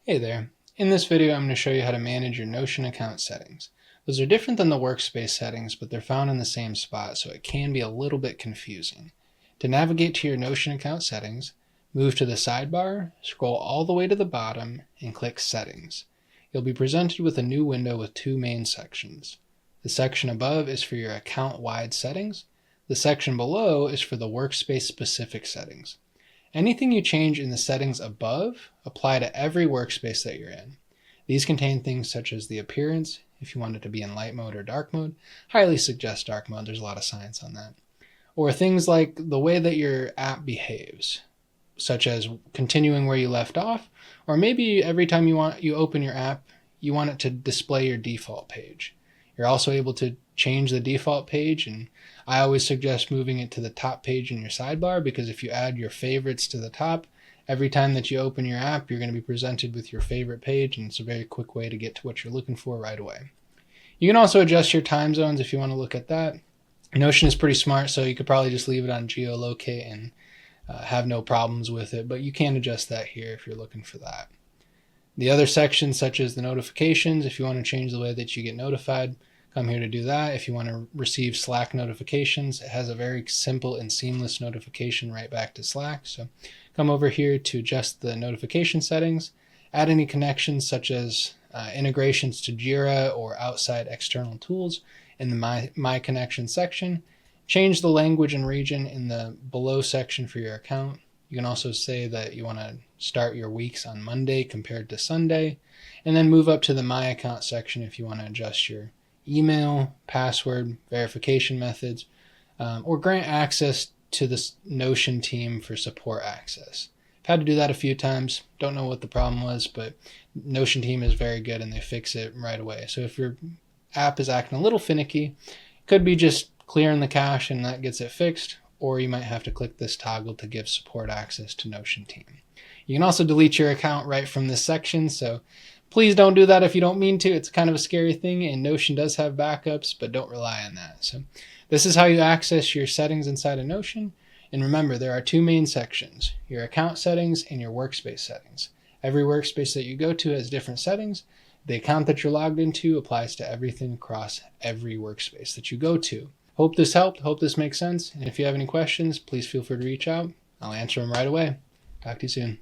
Hey there. In this video, I'm going to show you how to manage your Notion account settings. Those are different than the Workspace settings, but they're found in the same spot, so it can be a little bit confusing. To navigate to your Notion account settings, move to the sidebar, scroll all the way to the bottom, and click Settings. You'll be presented with a new window with two main sections. The section above is for your account-wide settings. The section below is for the Workspace-specific settings. Anything you change in the settings above apply to every workspace that you're in. These contain things such as the appearance, if you want it to be in light mode or dark mode. Highly suggest dark mode, there's a lot of science on that. Or things like the way that your app behaves, such as continuing where you left off, or maybe every time you open your app, you want it to display your default page. You're also able to change the default page, and I always suggest moving it to the top page in your sidebar, because if you add your favorites to the top, every time that you open your app, you're going to be presented with your favorite page, and it's a very quick way to get to what you're looking for right away. You can also adjust your time zones if you want to look at that. Notion is pretty smart, so you could probably just leave it on geolocate and have no problems with it, but you can adjust that here if you're looking for that. The other sections, such as the notifications, if you want to change the way that you get notified, come here to do that. If you want to receive Slack notifications, it has a very simple and seamless notification right back to Slack. So come over here to adjust the notification settings, add any connections such as integrations to Jira or outside external tools in the My Connection section. Change the language and region in the below section for your account. You can also say that you want to start your weeks on Monday compared to Sunday, and then move up to the My Account section if you want to adjust your email, password, verification methods, or grant access to the Notion team for support access. I've had to do that a few times. Don't know what the problem was, but Notion team is very good and they fix it right away. So if your app is acting a little finicky, it could be just clearing the cache and that gets it fixed, or you might have to click this toggle to give support access to Notion team. You can also delete your account right from this section, so please don't do that if you don't mean to. It's kind of a scary thing, and Notion does have backups, but don't rely on that. So this is how you access your settings inside of Notion. And remember, there are two main sections, your account settings and your workspace settings. Every workspace that you go to has different settings. The account that you're logged into applies to everything across every workspace that you go to. Hope this helped. Hope this makes sense. And if you have any questions, please feel free to reach out. I'll answer them right away. Talk to you soon.